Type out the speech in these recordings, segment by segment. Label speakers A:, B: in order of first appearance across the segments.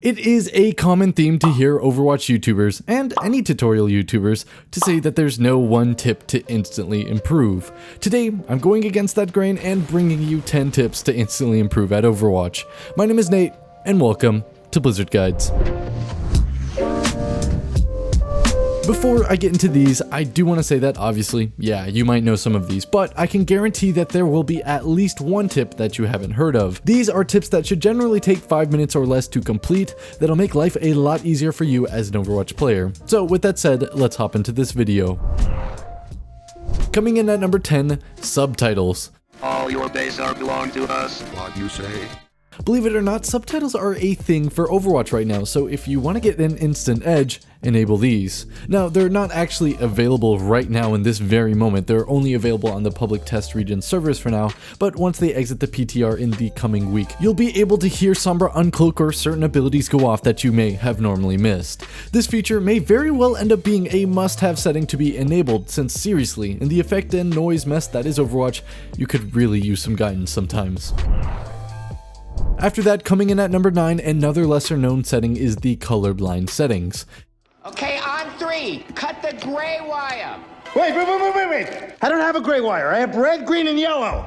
A: It is a common theme to hear Overwatch YouTubers, and any tutorial YouTubers, to say that there's no one tip to instantly improve. Today, I'm going against that grain and bringing you 10 tips to instantly improve at Overwatch. My name is Nate, and welcome to Blizzard Guides. Before I get into these, I do want to say that obviously, yeah, you might know some of these, but I can guarantee that there will be at least one tip that you haven't heard of. These are tips that should generally take 5 minutes or less to complete, that'll make life a lot easier for you as an Overwatch player. So with that said, let's hop into this video. Coming in at number 10, subtitles.
B: All your base are belong to us. What you say?
A: Believe it or not, subtitles are a thing for Overwatch right now, so if you want to get an instant edge, enable these. Now, they're not actually available right now in this very moment, they're only available on the public test region servers for now, but once they exit the PTR in the coming week, you'll be able to hear Sombra uncloak or certain abilities go off that you may have normally missed. This feature may very well end up being a must-have setting to be enabled, since seriously, in the effect and noise mess that is Overwatch, you could really use some guidance sometimes. After that, coming in at number 9, another lesser known setting is the Colorblind Settings.
C: Okay, on 3, cut the gray wire.
D: Wait. I don't have a gray wire. I have red, green, and yellow.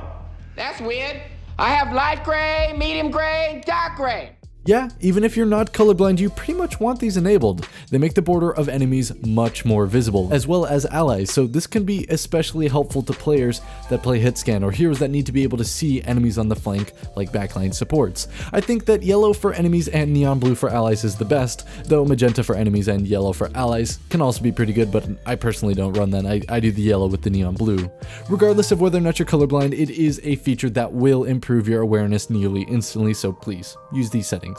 C: That's weird. I have light gray, medium gray, dark gray.
A: Yeah, even if you're not colorblind, you pretty much want these enabled. They make the border of enemies much more visible, as well as allies, so this can be especially helpful to players that play hit scan or heroes that need to be able to see enemies on the flank like backline supports. I think that yellow for enemies and neon blue for allies is the best, though magenta for enemies and yellow for allies can also be pretty good, but I personally don't run that. I do the yellow with the neon blue. Regardless of whether or not you're colorblind, it is a feature that will improve your awareness nearly instantly, so please use these settings.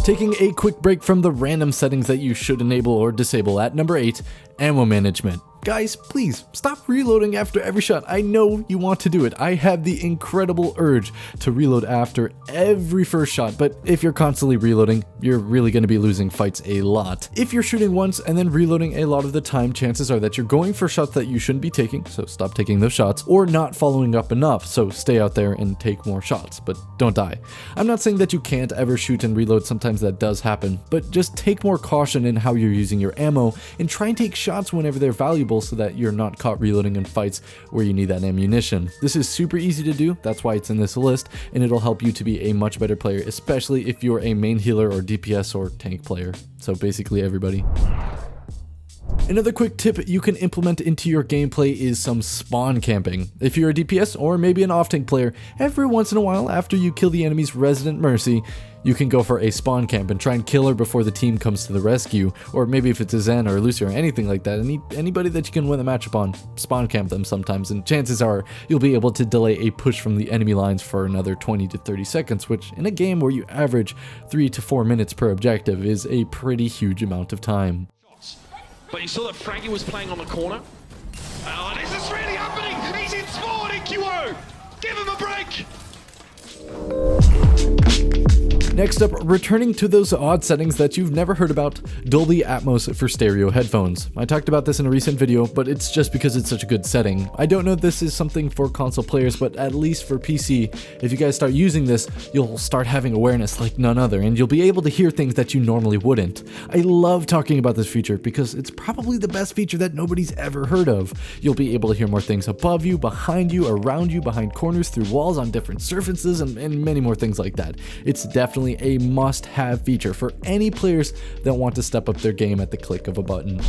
A: Taking a quick break from the random settings that you should enable or disable at number 8, ammo management. Guys, please stop reloading after every shot. I know you want to do it. I have the incredible urge to reload after every first shot, but if you're constantly reloading, you're really going to be losing fights a lot. If you're shooting once and then reloading a lot of the time, chances are that you're going for shots that you shouldn't be taking, so stop taking those shots, or not following up enough, so stay out there and take more shots, but don't die. I'm not saying that you can't ever shoot and reload, sometimes that does happen, but just take more caution in how you're using your ammo and try and take shots whenever they're valuable so that you're not caught reloading in fights where you need that ammunition. This is super easy to do, that's why it's in this list, and it'll help you to be a much better player, especially if you're a main healer or DPS or tank player. So basically everybody. Another quick tip you can implement into your gameplay is some spawn camping. If you're a DPS or maybe an off-tank player, every once in a while after you kill the enemy's Resident Mercy, you can go for a spawn camp and try and kill her before the team comes to the rescue, or maybe if it's a Zen or a Lucy or anything like that, anybody that you can win the matchup on, spawn camp them sometimes, and chances are you'll be able to delay a push from the enemy lines for another 20 to 30 seconds, which in a game where you average 3 to 4 minutes per objective is a pretty huge amount of time.
E: But you saw that Frankie was playing on the corner. Oh, this is really happening! He's in spawn in QO! Give him a break!
A: Next up, returning to those odd settings that you've never heard about, Dolby Atmos for stereo headphones. I talked about this in a recent video, but it's just because it's such a good setting. I don't know if this is something for console players, but at least for PC, if you guys start using this, you'll start having awareness like none other, and you'll be able to hear things that you normally wouldn't. I love talking about this feature because it's probably the best feature that nobody's ever heard of. You'll be able to hear more things above you, behind you, around you, behind corners, through walls, on different surfaces, and many more things like that. It's definitely a must-have feature for any players that want to step up their game at the click of a button.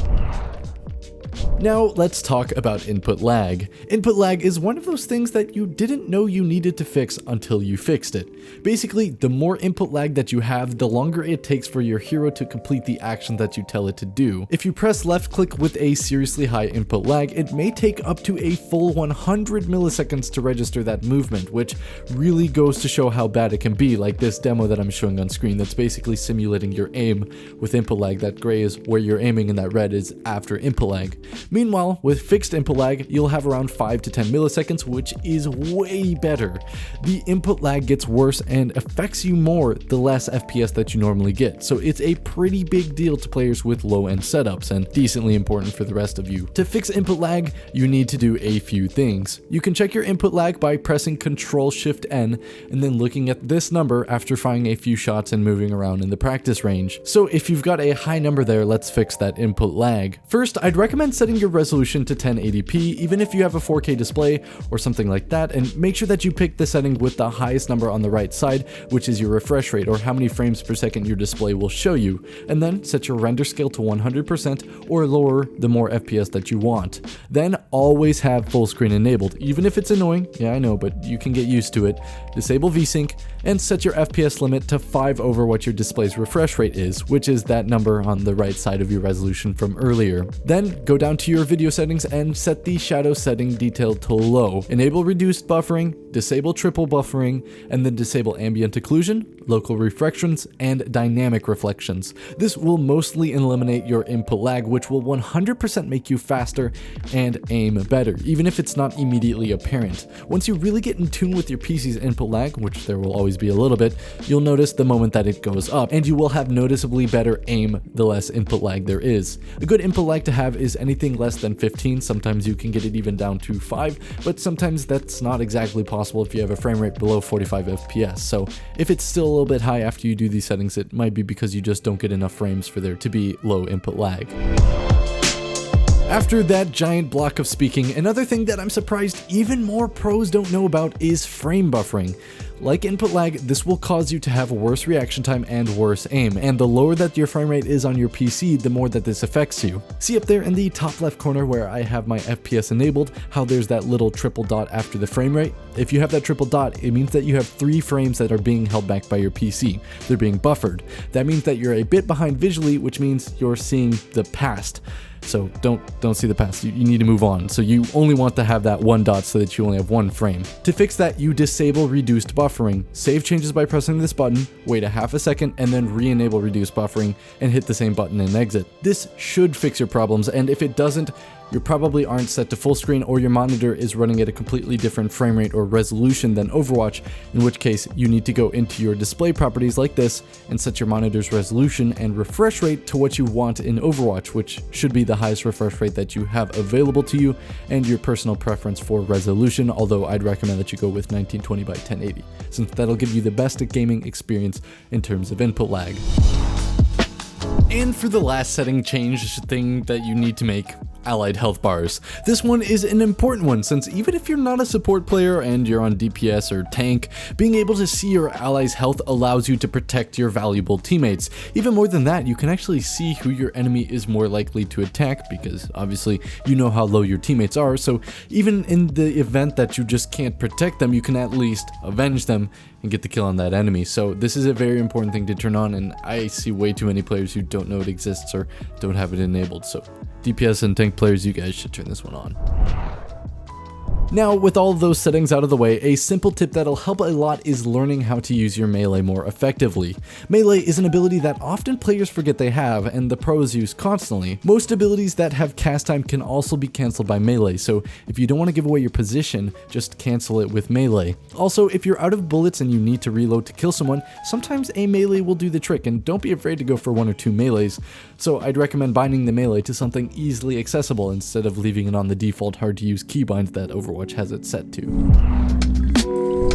A: Now let's talk about input lag. Input lag is one of those things that you didn't know you needed to fix until you fixed it. Basically, the more input lag that you have, the longer it takes for your hero to complete the action that you tell it to do. If you press left click with a seriously high input lag, it may take up to a full 100 milliseconds to register that movement, which really goes to show how bad it can be, like this demo that I'm showing on screen that's basically simulating your aim with input lag. That gray is where you're aiming and that red is after input lag. Meanwhile, with fixed input lag, you'll have around 5 to 10 milliseconds, which is way better. The input lag gets worse and affects you more the less FPS that you normally get, so it's a pretty big deal to players with low-end setups and decently important for the rest of you. To fix input lag, you need to do a few things. You can check your input lag by pressing Ctrl-Shift-N and then looking at this number after firing a few shots and moving around in the practice range. So if you've got a high number there, let's fix that input lag. First, I'd recommend setting your resolution to 1080p, even if you have a 4K display or something like that, and make sure that you pick the setting with the highest number on the right side, which is your refresh rate or how many frames per second your display will show you, and then set your render scale to 100% or lower the more FPS that you want. Then always have full screen enabled, even if it's annoying, yeah I know, but you can get used to it. Disable VSync and set your FPS limit to 5 over what your display's refresh rate is, which is that number on the right side of your resolution from earlier. Then go down to your video settings and set the shadow setting detailed to low. Enable reduced buffering, disable triple buffering, and then disable ambient occlusion, local reflections, and dynamic reflections. This will mostly eliminate your input lag, which will 100% make you faster and aim better, even if it's not immediately apparent. Once you really get in tune with your PC's input lag, which there will always be a little bit, you'll notice the moment that it goes up, and you will have noticeably better aim the less input lag there is. A good input lag to have is anything less than 15, sometimes you can get it even down to 5, but sometimes that's not exactly possible if you have a frame rate below 45 FPS, so if it's still a little bit high after you do these settings, it might be because you just don't get enough frames for there to be low input lag. After that giant block of speaking, another thing that I'm surprised even more pros don't know about is frame buffering. Like input lag, this will cause you to have worse reaction time and worse aim, and the lower that your frame rate is on your PC, the more that this affects you. See up there in the top left corner where I have my FPS enabled, how there's that little triple dot after the frame rate? If you have that triple dot, it means that you have 3 frames that are being held back by your PC. They're being buffered. That means that you're a bit behind visually, which means you're seeing the past. So don't see the past, you need to move on. So you only want to have that 1 dot so that you only have 1 frame. To fix that, you disable reduced buffering. Save changes by pressing this button, wait a half a second, and then re-enable reduced buffering and hit the same button and exit. This should fix your problems, and if it doesn't, you probably aren't set to full screen or your monitor is running at a completely different frame rate or resolution than Overwatch, in which case you need to go into your display properties like this and set your monitor's resolution and refresh rate to what you want in Overwatch, which should be the highest refresh rate that you have available to you and your personal preference for resolution, although I'd recommend that you go with 1920 by 1080, since that'll give you the best gaming experience in terms of input lag. And for the last setting change thing that you need to make, allied health bars. This one is an important one, since even if you're not a support player and you're on DPS or tank, being able to see your allies' health allows you to protect your valuable teammates. Even more than that, you can actually see who your enemy is more likely to attack, because obviously you know how low your teammates are, so even in the event that you just can't protect them, you can at least avenge them and get the kill on that enemy. So this is a very important thing to turn on, and I see way too many players who don't know it exists or don't have it enabled, so DPS and tank players, you guys should turn this one on. Now, with all of those settings out of the way, a simple tip that'll help a lot is learning how to use your melee more effectively. Melee is an ability that often players forget they have, and the pros use constantly. Most abilities that have cast time can also be cancelled by melee, so if you don't want to give away your position, just cancel it with melee. Also, if you're out of bullets and you need to reload to kill someone, sometimes a melee will do the trick, and don't be afraid to go for 1 or 2 melees. So I'd recommend binding the melee to something easily accessible instead of leaving it on the default hard to use keybind that Overwatch has it set to.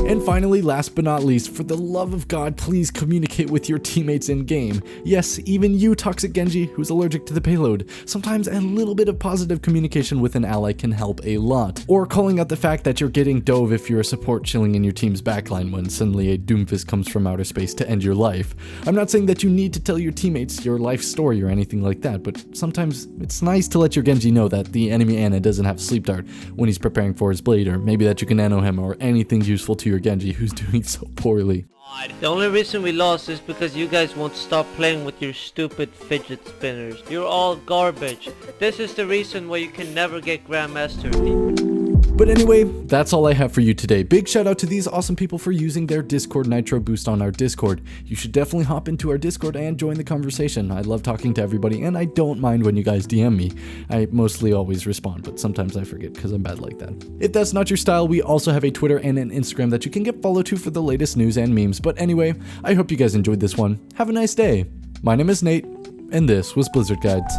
A: And finally, last but not least, for the love of God, please communicate with your teammates in-game. Yes, even you, Toxic Genji, who's allergic to the payload. Sometimes a little bit of positive communication with an ally can help a lot. Or calling out the fact that you're getting dove if you're a support chilling in your team's backline when suddenly a Doomfist comes from outer space to end your life. I'm not saying that you need to tell your teammates your life story or anything like that, but sometimes it's nice to let your Genji know that the enemy Ana doesn't have sleep dart when he's preparing for his blade, or maybe that you can nano him, or anything useful to your Genji who's doing so poorly.
F: The only reason we lost is because you guys won't stop playing with your stupid fidget spinners. You're all garbage. This is the reason why you can never get Grandmaster.
A: But anyway, that's all I have for you today. Big shout out to these awesome people for using their Discord Nitro boost on our Discord. You should definitely hop into our Discord and join the conversation. I love talking to everybody, and I don't mind when you guys DM me. I mostly always respond, but sometimes I forget because I'm bad like that. If that's not your style, we also have a Twitter and an Instagram that you can get followed to for the latest news and memes. But anyway, I hope you guys enjoyed this one. Have a nice day. My name is Nate, and this was Blizzard Guides.